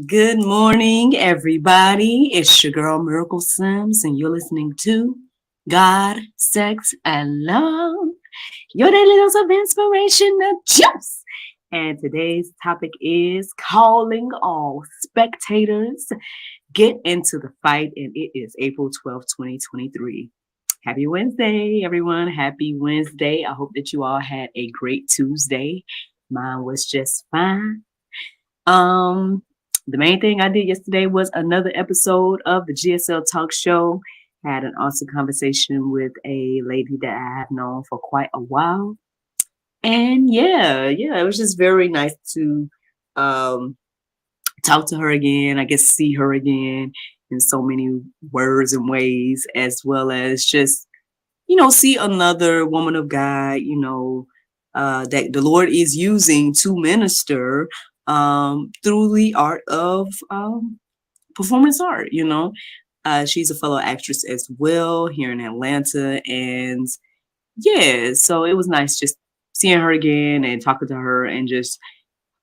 Good morning, everybody. It's your girl Miracle Sims, and you're listening to God, Sex, and Love, your daily dose of inspirational juice. And today's topic is calling all spectators. Get into the fight, and it is April 12th, 2023. Happy Wednesday, everyone. Happy Wednesday. I hope that you all had a great Tuesday. Mine was just fine. Um, the main thing I did yesterday was another episode of the GSL Talk Show. Had an awesome conversation with a lady that I have known for quite a while. And yeah, it was just very nice to um, talk to her again. I guess see her again in so many words and ways, as well as just, see another woman of God, that the Lord is using to minister through the art of performance art. She's a fellow actress as well here in Atlanta. And yeah, so it was nice just seeing her again and talking to her and just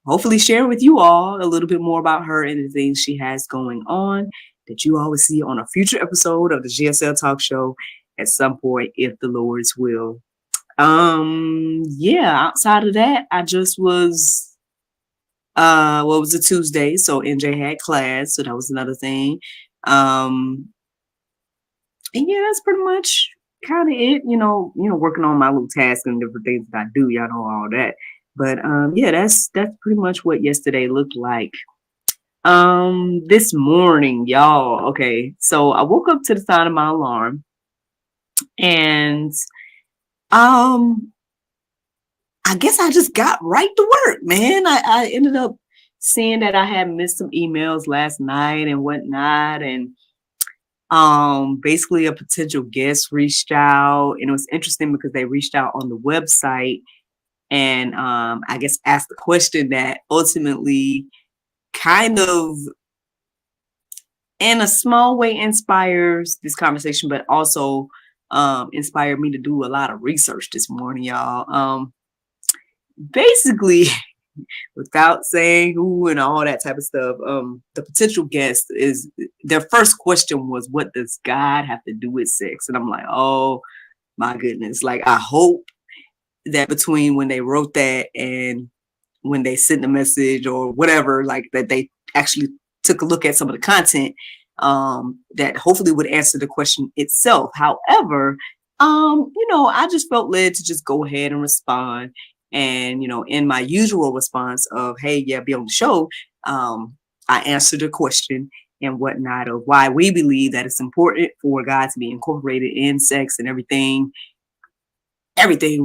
hopefully share with you all a little bit more about her and the things she has going on that you always see on a future episode of the GSL Talk Show at some point, if the Lord's will. Yeah, outside of that, I just was well, it was a Tuesday, so NJ had class, so that was another thing. And yeah, that's pretty much kind of it, working on my little tasks and different things that I do, y'all know all that. But yeah, that's pretty much what yesterday looked like. This morning, y'all, okay, so I woke up to the sound of my alarm, and um I guess I just got right to work, man. I ended up seeing that I had missed some emails last night and whatnot, and basically a potential guest reached out, and it was interesting because they reached out on the website and I guess asked the question that ultimately kind of in a small way inspires this conversation, but also inspired me to do a lot of research this morning, y'all. Basically, without saying who and all that type of stuff, the potential guest is their first question was, "What does God have to do with sex?" And I'm like, oh my goodness! Like, I hope that between when they wrote that and when they sent the message or whatever, like that they actually took a look at some of the content, that hopefully would answer the question itself. However, I just felt led to just go ahead and respond. And, in my usual response of, hey, yeah, be on the show, I answered the question and whatnot of why we believe that it's important for God to be incorporated in sex and everything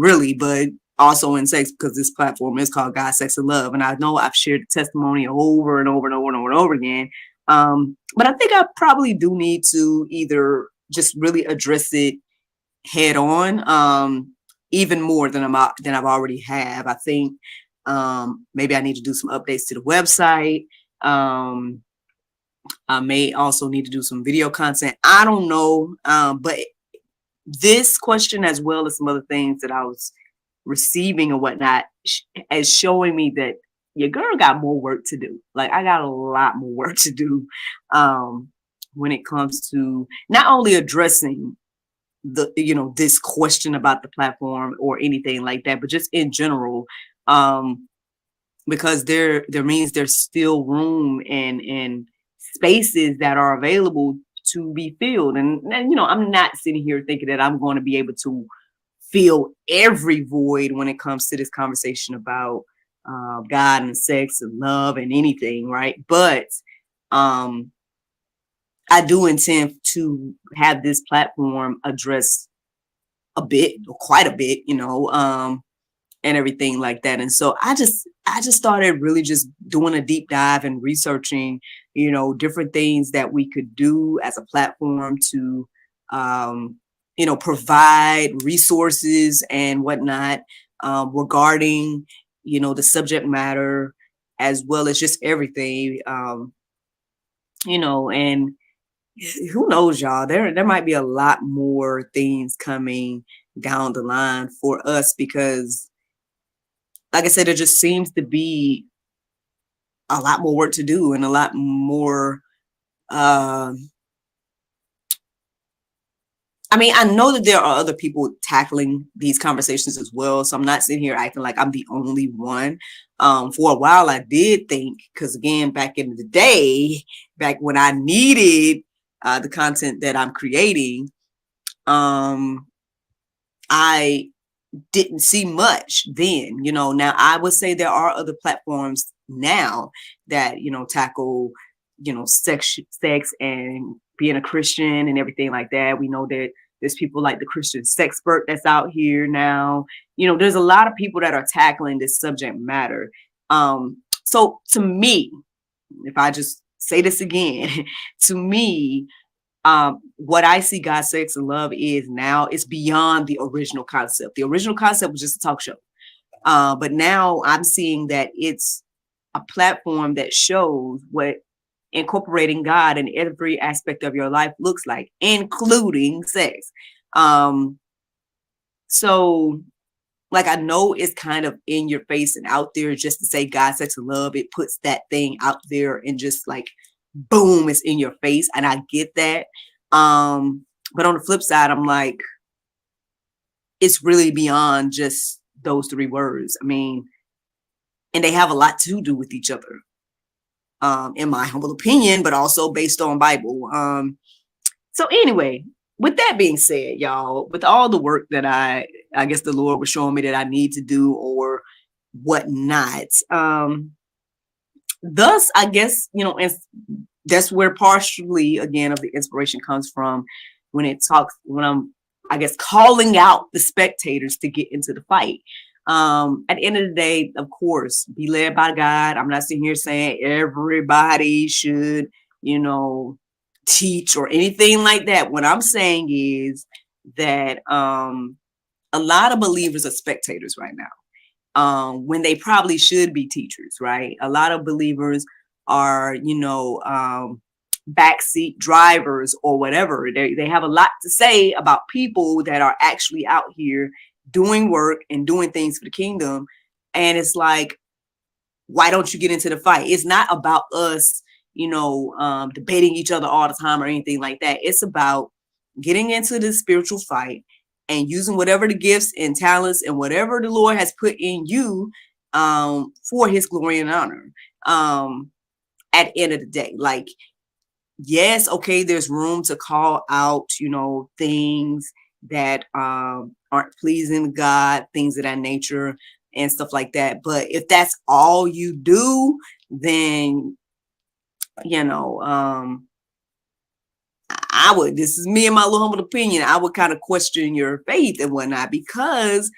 really, but also in sex, because this platform is called God, Sex, and Love. And I know I've shared the testimony over and over and over and over and over again. But I think I probably do need to either just really address it head on, even more than I've already have. I think maybe I need to do some updates to the website. I may also need to do some video content. I don't know, but this question, as well as some other things that I was receiving and whatnot, is showing me that your girl got more work to do. Like, I got a lot more work to do when it comes to not only addressing this question about the platform or anything like that, but just in general, because there means there's still room and spaces that are available to be filled. And I'm not sitting here thinking that I'm going to be able to fill every void when it comes to this conversation about God and sex and love and anything, right? But I do intend to have this platform address a bit, or quite a bit, and everything like that. And so I just started really just doing a deep dive and researching, different things that we could do as a platform to, provide resources and whatnot regarding, the subject matter, as well as just everything, and who knows, y'all, there might be a lot more things coming down the line for us, because like I said, it just seems to be a lot more work to do and a lot more. I mean, I know that there are other people tackling these conversations as well. So I'm not sitting here acting like I'm the only one. For a while, I did think, because again, back in the day, back when I needed the content that I'm creating, I didn't see much then. Now I would say there are other platforms now that, tackle, sex and being a Christian and everything like that. We know that there's people like the Christian Sexpert that's out here now. There's a lot of people that are tackling this subject matter. So to me, if I just say this again, to me, what I see God, Sex, and Love is now is beyond the original concept. The original concept was just a talk show. But now I'm seeing that it's a platform that shows what incorporating God in every aspect of your life looks like, including sex. So like, I know it's kind of in your face and out there just to say God, Sex, and Love. It puts that thing out there and just like, boom, it's in your face. And I get that. But on the flip side, I'm like, it's really beyond just those three words. I mean, and they have a lot to do with each other, in my humble opinion, but also based on Bible. So anyway, with that being said, y'all, with all the work that I guess the Lord was showing me that I need to do or whatnot, thus, I guess, and that's where partially, again, of the inspiration comes from when I'm, I guess, calling out the spectators to get into the fight. At the end of the day, of course, be led by God. I'm not sitting here saying everybody should, teach or anything like that. What I'm saying is that a lot of believers are spectators right now, when they probably should be teachers, right? A lot of believers are, backseat drivers or whatever. They have a lot to say about people that are actually out here doing work and doing things for the kingdom. And it's like, why don't you get into the fight? It's not about us, debating each other all the time or anything like that. It's about getting into the spiritual fight and using whatever the gifts and talents and whatever the Lord has put in you, for his glory and honor. At the end of the day, like, yes, okay, there's room to call out, things that aren't pleasing to God, things of that nature and stuff like that. But if that's all you do, then, I would, this is me and my little humble opinion, I would kind of question your faith and whatnot, because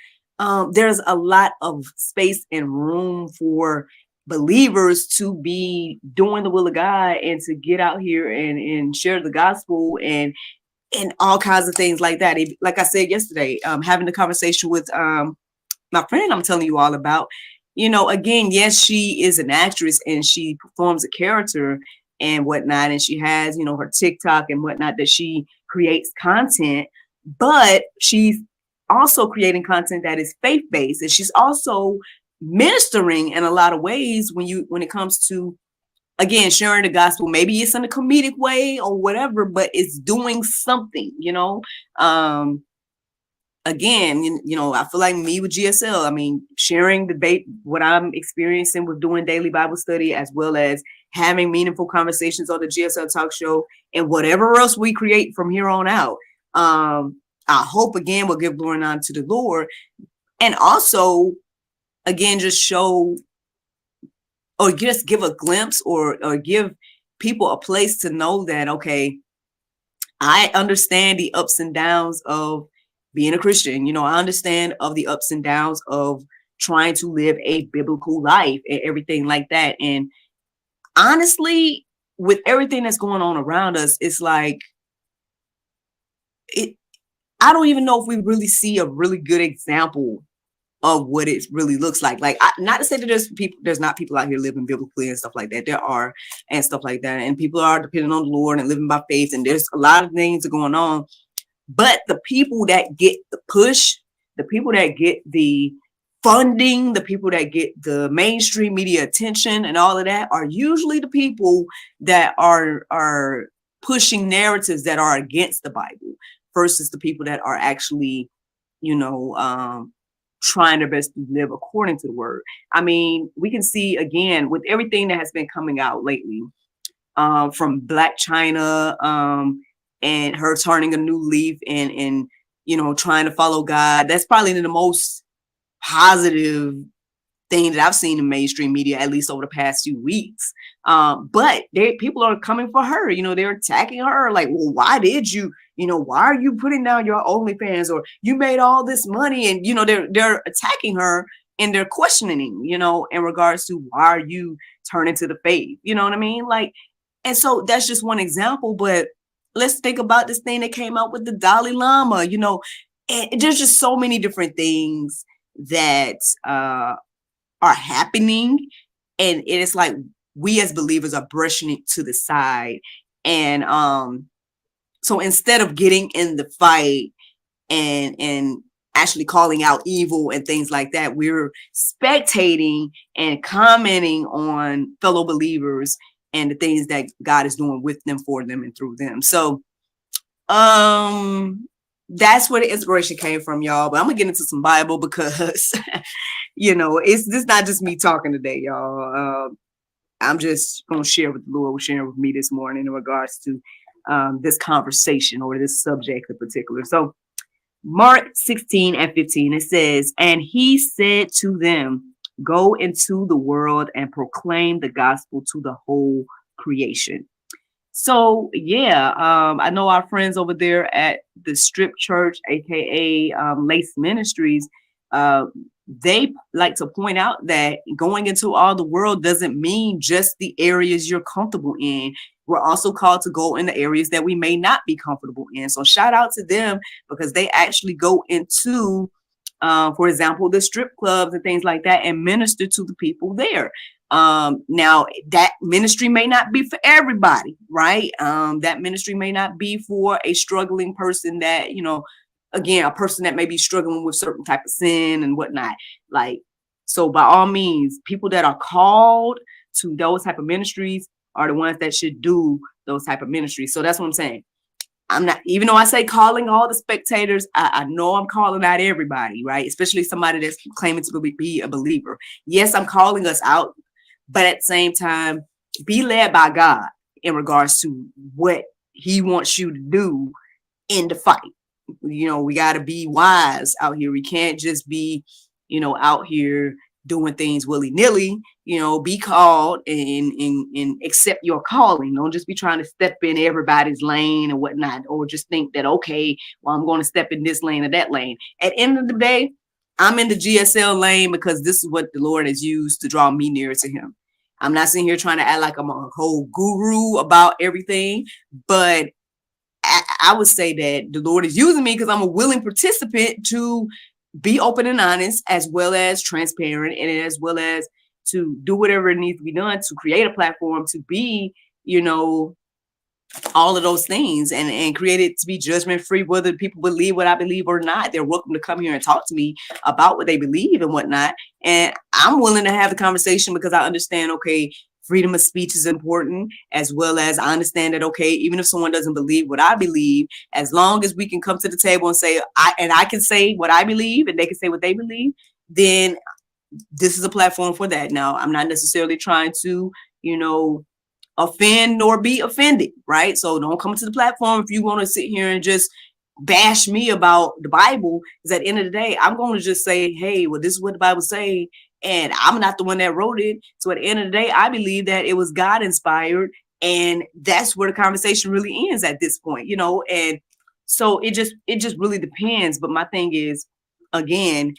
there's a lot of space and room for believers to be doing the will of God and to get out here and share the gospel and all kinds of things like that. Like I said yesterday, having the conversation with my friend I'm telling you all about, again, yes, she is an actress and she performs a character and whatnot, and she has, her TikTok and whatnot that she creates content, but she's also creating content that is faith-based, and she's also ministering in a lot of ways when it comes to, again, sharing the gospel. Maybe it's in a comedic way or whatever, but it's doing something, again, I feel like me with GSL, I mean, sharing what I'm experiencing with doing daily Bible study, as well as having meaningful conversations on the GSL talk show and whatever else we create from here on out. I hope, again, we'll give glory and honor to the Lord, and also, again, just show or just give a glimpse or give people a place to know that, okay, I understand the ups and downs of being a Christian. I understand of the ups and downs of trying to live a biblical life and everything like that. And honestly, with everything that's going on around us, it's like, I don't even know if we really see a really good example of what it really looks like. Like, not to say that there's not people out here living biblically and stuff like that. There are, and stuff like that. And people are depending on the Lord and living by faith. And there's a lot of things that are going on. But the people that get the push, the people that get the funding, the people that get the mainstream media attention and all of that are usually the people that are pushing narratives that are against the Bible versus the people that are actually, trying their best to live according to the word. I mean, we can see again with everything that has been coming out lately, from Black China, and her turning a new leaf and trying to follow God. That's probably the most positive thing that I've seen in mainstream media, at least over the past few weeks. But people are coming for her. They're attacking her. Like, well, why did you? Why are you putting down your OnlyFans? Or you made all this money, and they're attacking her and they're questioning, in regards to why are you turning to the faith? You know what I mean? Like, and so that's just one example. But let's think about this thing that came out with the Dalai Lama. And there's just so many different things that are happening, and it is like we as believers are brushing it to the side. And so instead of getting in the fight and actually calling out evil and things like that, we're spectating and commenting on fellow believers and the things that God is doing with them, for them, and through them. So that's where the inspiration came from, y'all. But I'm gonna get into some Bible because it's not just me talking today, y'all. I'm just gonna share what the Lord was sharing with me this morning in regards to this conversation or this subject in particular. So Mark 16:15, it says, "And he said to them, go into the world and proclaim the gospel to the whole creation." So yeah, I know our friends over there at the Strip Church, aka Lace Ministries, they like to point out that going into all the world doesn't mean just the areas you're comfortable in. We're also called to go in the areas that we may not be comfortable in. So shout out to them, because they actually go into, for example, the strip clubs and things like that, and minister to the people there. Now that ministry may not be for everybody, right? That ministry may not be for a struggling person that, again, a person that may be struggling with certain type of sin and whatnot. Like, so by all means, people that are called to those type of ministries are the ones that should do those type of ministries. So that's what I'm saying. I'm not, even though I say calling all the spectators, I know I'm calling out everybody, right? Especially somebody that's claiming to be a believer. Yes, I'm calling us out, but at the same time, be led by God in regards to what he wants you to do in the fight. We got to be wise out here. We can't just be, out here doing things willy-nilly. Be called and accept your calling. Don't just be trying to step in everybody's lane and whatnot, or just think that, okay, well, I'm going to step in this lane or that lane. At the end of the day, I'm in the GSL lane because this is what the Lord has used to draw me nearer to him. I'm not sitting here trying to act like I'm a whole guru about everything, but I would say that the Lord is using me because I'm a willing participant to be open and honest, as well as transparent, and as well as to do whatever needs to be done to create a platform to be, all of those things, and create it to be judgment free, whether people believe what I believe or not. They're welcome to come here and talk to me about what they believe and whatnot. And I'm willing to have the conversation because I understand, okay, freedom of speech is important, as well as I understand that, okay, even if someone doesn't believe what I believe, as long as we can come to the table and say, I can say what I believe and they can say what they believe, then this is a platform for that. Now, I'm not necessarily trying to, offend nor be offended, right? So don't come to the platform if you want to sit here and just bash me about the Bible, because at the end of the day, I'm going to just say, hey, well, this is what the Bible says, and I'm not the one that wrote it. So at the end of the day, I believe that it was God inspired, and that's where the conversation really ends at this point, and so it just really depends. But my thing is, again,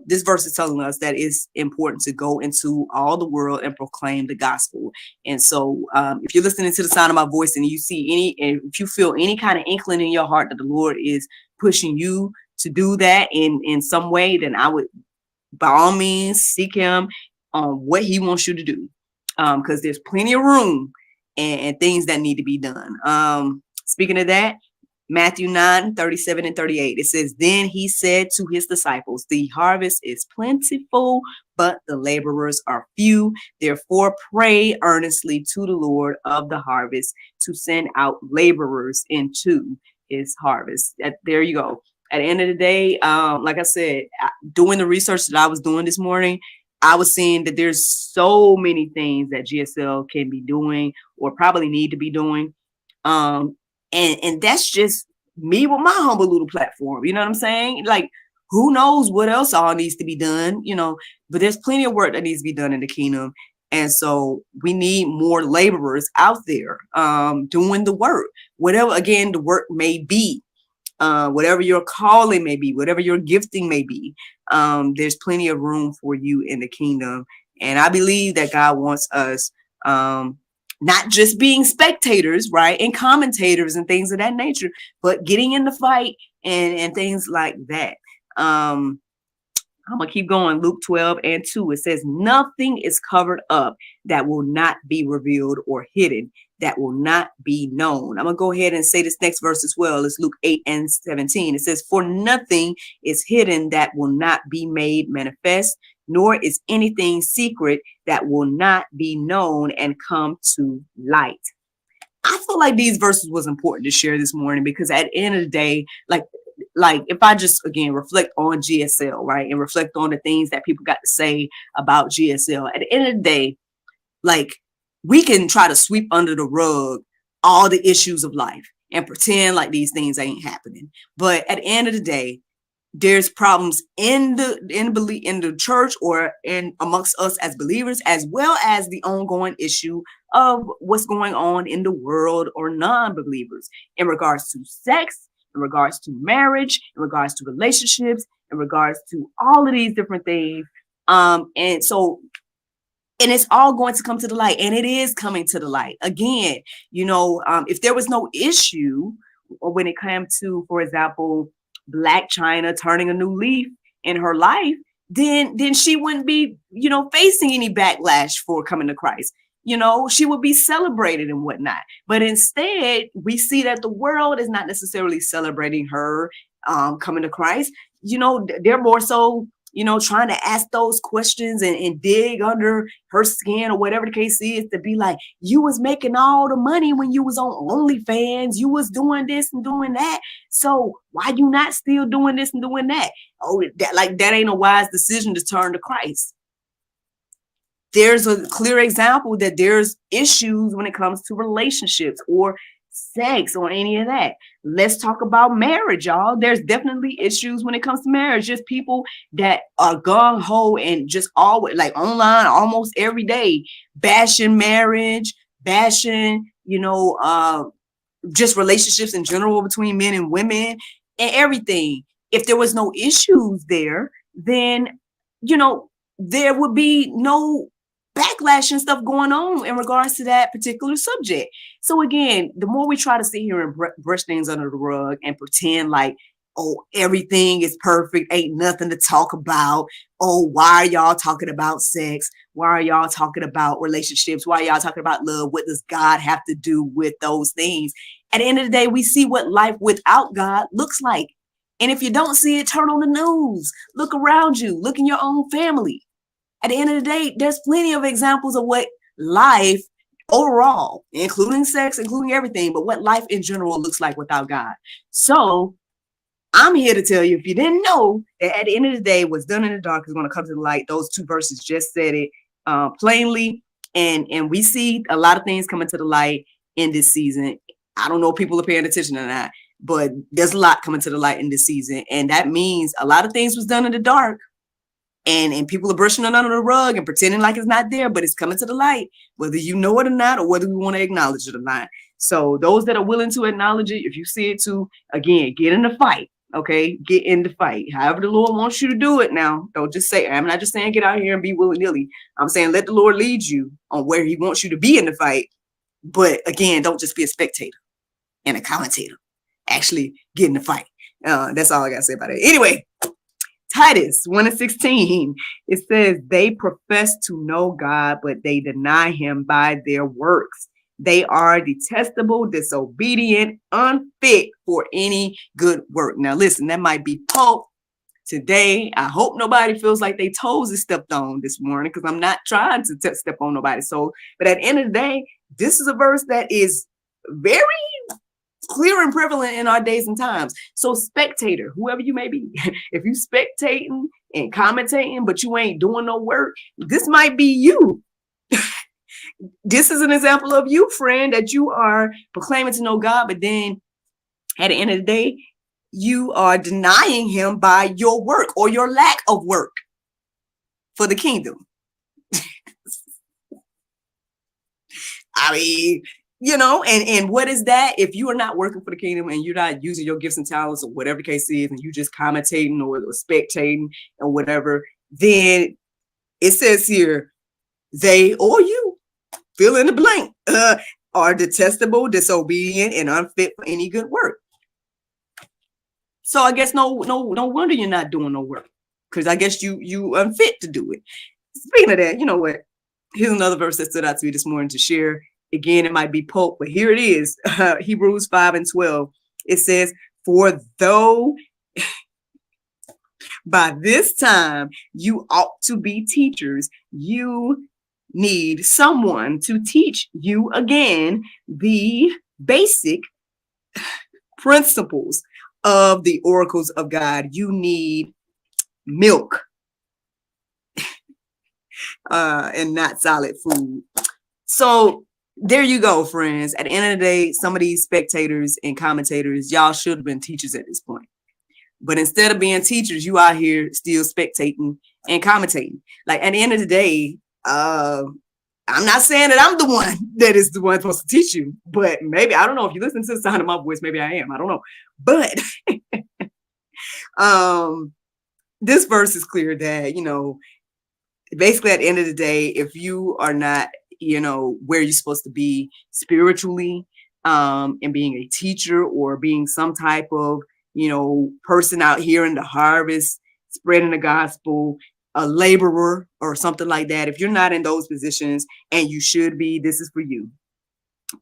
this verse is telling us that it's important to go into all the world and proclaim the gospel. And so if you're listening to the sound of my voice and you see if you feel any kind of inkling in your heart that the Lord is pushing you to do that in some way, then I would, by all means, seek him on what he wants you to do. Because there's plenty of room and things that need to be done. Speaking of that, Matthew 9:37 and 38. It says, then he said to his disciples, the harvest is plentiful, but the laborers are few. Therefore, pray earnestly to the Lord of the harvest to send out laborers into his harvest. There you go. At the end of the day, like I said, doing the research that I was doing this morning, I was seeing that there's so many things that GSL can be doing or probably need to be doing. And that's just me with my humble little platform. You know what I'm saying? Like, who knows what else all needs to be done, but there's plenty of work that needs to be done in the kingdom. And so we need more laborers out there doing the work, whatever, again, the work may be, whatever your calling may be, whatever your gifting may be. There's plenty of room for you in the kingdom. And I believe that God wants us not just being spectators, right, and commentators and things of that nature, but getting in the fight and things like that. I'm going to keep going. Luke 12:2. It says, nothing is covered up that will not be revealed, or hidden that will not be known. I'm going to go ahead and say this next verse as well. It's Luke 8:17. It says, for nothing is hidden that will not be made manifest, nor is anything secret that will not be known and come to light. I feel like these verses was important to share this morning, because at the end of the day, like if I just, again, reflect on GSL, right, and reflect on the things that people got to say about GSL, at the end of the day, like, we can try to sweep under the rug all the issues of life and pretend like these things ain't happening. But at the end of the day, there's problems in the church or in amongst us as believers, as well as the ongoing issue of what's going on in the world or non-believers in regards to sex, in regards to marriage, in regards to relationships, in regards to all of these different things. And it's all going to come to the light, and it is coming to the light. Again, if there was no issue when it comes to, for example, Black China turning a new leaf in her life, then she wouldn't be, facing any backlash for coming to Christ. She would be celebrated and whatnot. But instead, we see that the world is not necessarily celebrating her coming to Christ. They're more so, trying to ask those questions and dig under her skin or whatever the case is, to be like, you was making all the money when you was on OnlyFans, you was doing this and doing that. So why you not still doing this and doing that? Oh, that ain't a wise decision to turn to Christ. There's a clear example that there's issues when it comes to relationships or sex or any of that. Let's talk about marriage, y'all. There's definitely issues when it comes to marriage. Just people that are gung-ho and just always, like, online almost every day, bashing marriage, bashing, just relationships in general between men and women and everything. If there was no issues there, then, there would be no backlash and stuff going on in regards to that particular subject. So again, the more we try to sit here and brush things under the rug and pretend like, oh, everything is perfect, ain't nothing to talk about. Oh, why are y'all talking about sex? Why are y'all talking about relationships? Why are y'all talking about love? What does God have to do with those things? At the end of the day, we see what life without God looks like. And if you don't see it, turn on the news. Look around you. Look in your own family. At the end of the day, there's plenty of examples of what life overall, including sex, including everything, but what life in general looks like without God. So I'm here to tell you, if you didn't know, that at the end of the day, what's done in the dark is going to come to the light. Those two verses just said it plainly. And we see a lot of things coming to the light in this season. I don't know if people are paying attention or not, but there's a lot coming to the light in this season. And that means a lot of things was done in the dark. And people are brushing it under the rug and pretending like it's not there, but it's coming to the light, whether you know it or not, or whether we want to acknowledge it or not. So those that are willing to acknowledge it, if you see it too, again, get in the fight. Okay, get in the fight. However the Lord wants you to do it now. Don't just say, I'm not just saying get out here and be willy-nilly. I'm saying let the Lord lead you on where he wants you to be in the fight. But again, don't just be a spectator and a commentator. Actually get in the fight. That's all I got to say about it. Anyway, Titus 1:16, it says, they profess to know God, but they deny him by their works. They are detestable, disobedient, unfit for any good work. Now, listen, that might be pulp today. I hope nobody feels like their toes is stepped on this morning, because I'm not trying to step on nobody. So, but at the end of the day, this is a verse that is very clear and prevalent in our days and times. So, spectator, whoever you may be, if you spectating and commentating, but you ain't doing no work, this might be you. This is an example of you, friend, that you are proclaiming to know God, but then at the end of the day, you are denying him by your work or your lack of work for the kingdom. I mean, you know, and what is that? If you are not working for the kingdom and you're not using your gifts and talents or whatever the case is, and you just commentating or spectating or whatever, then it says here, they or you, fill in the blank, are detestable, disobedient, and unfit for any good work. So I guess no wonder you're not doing no work, because I guess you unfit to do it. Speaking of that, you know what? Here's another verse that stood out to me this morning to share. Again, it might be pulp, but here it is. Hebrews 5:12. It says, "For though by this time you ought to be teachers, you need someone to teach you again the basic principles of the oracles of God." You need milk and not solid food. So there you go, friends. At the end of the day, some of these spectators and commentators, y'all should have been teachers at this point. But instead of being teachers, you out here still spectating and commentating. Like, at the end of the day, I'm not saying that I'm the one that is the one supposed to teach you, but maybe, I don't know, if you listen to the sound of my voice, maybe I am. I don't know. But this verse is clear that, you know, basically at the end of the day, if you are not, you know, where you're supposed to be spiritually, and being a teacher or being some type of, you know, person out here in the harvest, spreading the gospel, a laborer or something like that, if you're not in those positions and you should be, this is for you.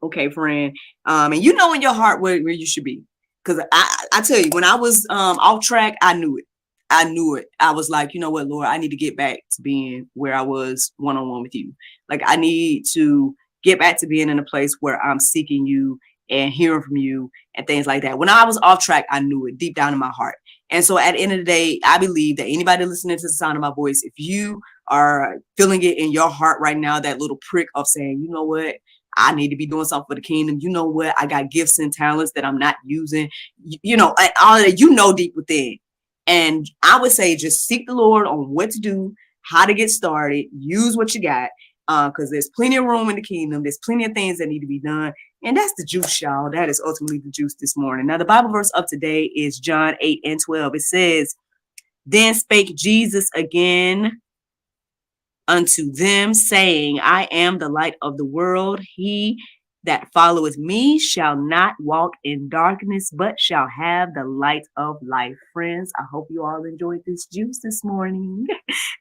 Okay, friend. And you know in your heart where you should be. Because I tell you, when I was off track, I knew it. I knew it. I was like, you know what, Lord, I need to get back to being where I was one-on-one with you. Like, I need to get back to being in a place where I'm seeking you and hearing from you and things like that. When I was off track, I knew it deep down in my heart. And so at the end of the day, I believe that anybody listening to the sound of my voice, if you are feeling it in your heart right now, that little prick of saying, you know what, I need to be doing something for the kingdom. You know what, I got gifts and talents that I'm not using, you know, and all that, you know, deep within. And I would say just seek the Lord on what to do, how to get started, use what you got, because there's plenty of room in the kingdom. There's plenty of things that need to be done. And that's the juice, y'all. That is ultimately the juice this morning. Now, the Bible verse of today is John 8:12. It says, "Then spake Jesus again unto them, saying, I am the light of the world. He that followeth me shall not walk in darkness, but shall have the light of life." Friends, I hope you all enjoyed this juice this morning.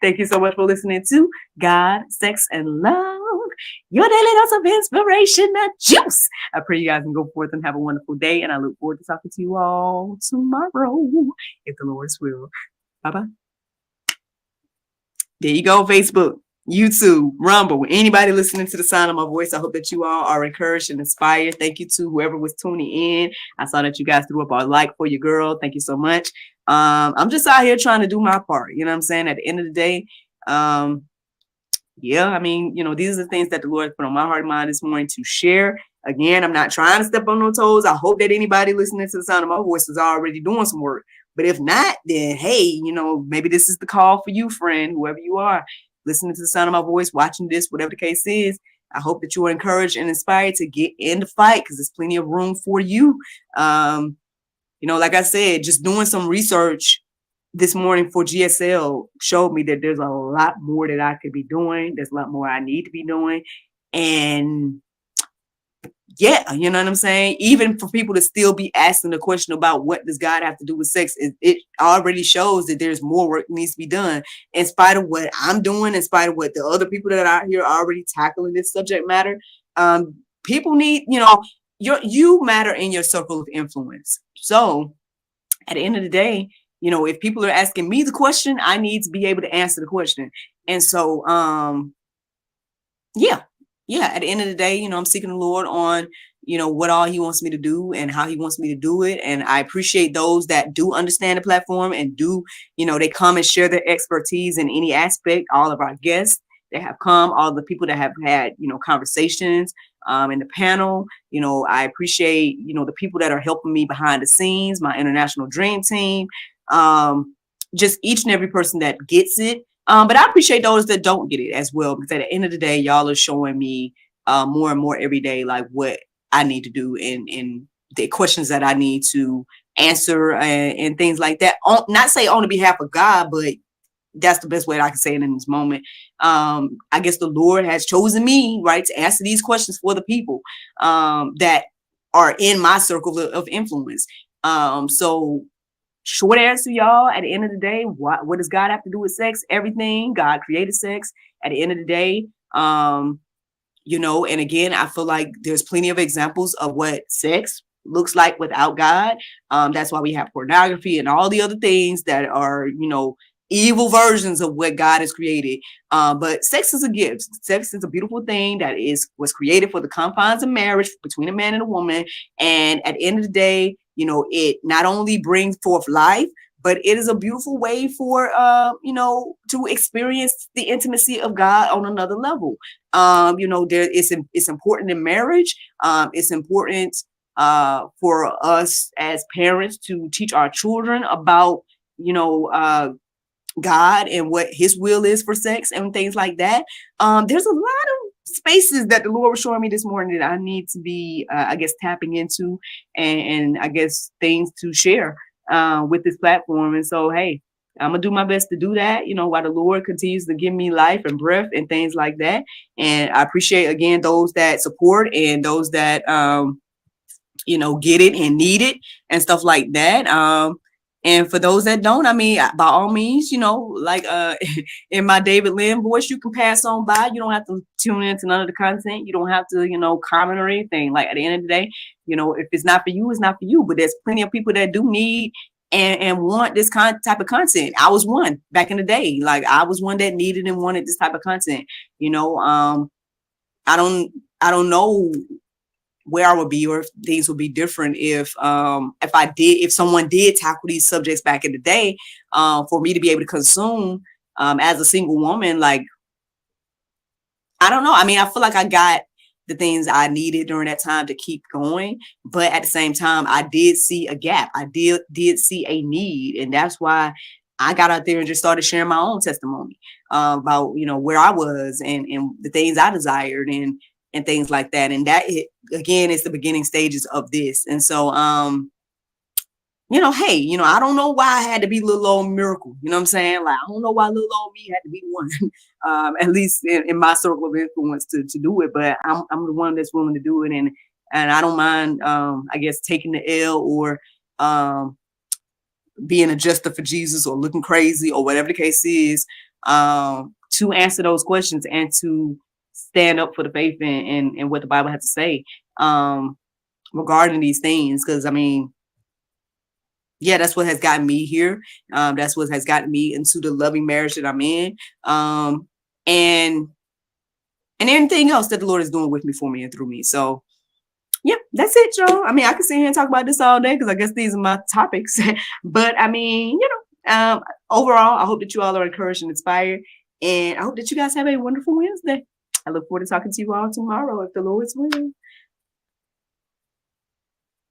Thank you so much for listening to God, Sex, and Love, your daily dose of inspiration, not juice. I pray you guys can go forth and have a wonderful day, and I look forward to talking to you all tomorrow, if the Lord's will. Bye-bye. There you go, Facebook, YouTube, Rumble, anybody listening to the sound of my voice. I hope that you all are encouraged and inspired. Thank you to whoever was tuning in. I saw that you guys threw up a like for your girl. Thank you so much. I'm just out here trying to do my part. You know what I'm saying? At the end of the day, yeah, I mean, you know, these are the things that the Lord put on my heart and mind this morning to share. Again, I'm not trying to step on no toes. I hope that anybody listening to the sound of my voice is already doing some work. But if not, then hey, you know, maybe this is the call for you, friend, whoever you are, listening to the sound of my voice, watching this, whatever the case is. I hope that you are encouraged and inspired to get in the fight, because there's plenty of room for you. You know, like I said, just doing some research this morning for GSL showed me that there's a lot more that I could be doing. There's a lot more I need to be doing. And yeah, you know what I'm saying? Even for people to still be asking the question about what does God have to do with sex, it already shows that there's more work that needs to be done, in spite of what I'm doing, in spite of what the other people that are out here are already tackling this subject matter. people need, you matter in your circle of influence. So at the end of the day, if people are asking me the question, I need to be able to answer the question. And so, yeah, at the end of the day, I'm seeking the Lord on, what all he wants me to do and how he wants me to do it. And I appreciate those that do understand the platform and do, they come and share their expertise in any aspect. All of our guests that have come, all the people that have had, conversations in the panel, I appreciate, the people that are helping me behind the scenes, my international dream team, just each and every person that gets it. But I appreciate those that don't get it as well, because at the end of the day, y'all are showing me more and more every day, like what I need to do and the questions that I need to answer and things like that. Not say on behalf of God, but that's the best way that I can say it in this moment. I guess the Lord has chosen me, right, to answer these questions for the people that are in my circle of influence. So short answer, y'all, at the end of the day, what does God have to do with sex? Everything. God created sex. At the end of the day, and again, I feel like there's plenty of examples of what sex looks like without God. That's why we have pornography and all the other things that are, evil versions of what God has created. But sex is a gift. Sex is a beautiful thing that was created for the confines of marriage between a man and a woman. And at the end of the day, it not only brings forth life, but it is a beautiful way for, to experience the intimacy of God on another level. It's important in marriage. It's important for us as parents to teach our children about, God and what his will is for sex and things like that. There's a lot of spaces that the Lord was showing me this morning that I need to be, tapping into and I guess things to share with this platform. And so, hey, I'm gonna do my best to do that, while the Lord continues to give me life and breath and things like that. And I appreciate, again, those that support and those that, get it and need it and stuff like that. And for those that don't, I mean, by all means, like in my David Lynn voice, you can pass on by. You don't have to tune into none of the content. You don't have to, comment or anything. Like at the end of the day, if it's not for you, it's not for you. But there's plenty of people that do need and want this type of content. I was one back in the day. Like I was one that needed and wanted this type of content. I don't know where I would be or if things would be different if someone did tackle these subjects back in the day, for me to be able to consume as a single woman. Like, I don't know. I mean, I feel like I got the things I needed during that time to keep going, but at the same time, I did see a gap. I did see a need, and that's why I got out there and just started sharing my own testimony about where I was and the things I desired and things like that. And that, again, is the beginning stages of this. And so, hey, I don't know why I had to be little old Miracle. You know what I'm saying? Like, I don't know why little old me had to be the one, at least in my circle of influence to do it. But I'm the one that's willing to do it. And I don't mind, taking the L or being a jester for Jesus or looking crazy or whatever the case is, to answer those questions and to stand up for the faith and what the Bible has to say regarding these things. Because I mean, yeah, that's what has gotten me here. That's what has gotten me into the loving marriage that I'm in. And anything else that the Lord is doing with me, for me, and through me. So yeah, that's it, y'all. I mean, I can sit here and talk about this all day because I guess these are my topics. But I mean, overall, I hope that you all are encouraged and inspired. And I hope that you guys have a wonderful Wednesday. I look forward to talking to you all tomorrow if the Lord's willing.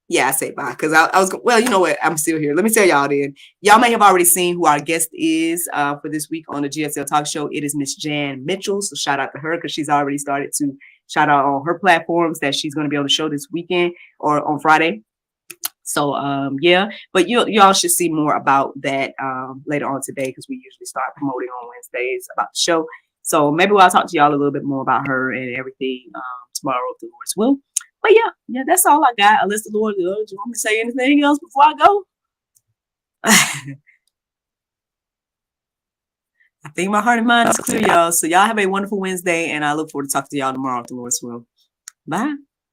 Yeah, I say bye because I was, well, you know what? I'm still here. Let me tell y'all then. Y'all may have already seen who our guest is for this week on the GSL Talk Show. It is Miss Jan Mitchell. So shout out to her because she's already started to shout out on her platforms that she's going to be able to show this weekend or on Friday. So, yeah, but y'all should see more about that later on today because we usually start promoting on Wednesdays about the show. So maybe I'll talk to y'all a little bit more about her and everything tomorrow if the Lord's will. But yeah, that's all I got. Unless the Lord, do you want me to say anything else before I go? I think my heart and mind is clear, y'all. So y'all have a wonderful Wednesday, and I look forward to talking to y'all tomorrow if the Lord's will. Bye.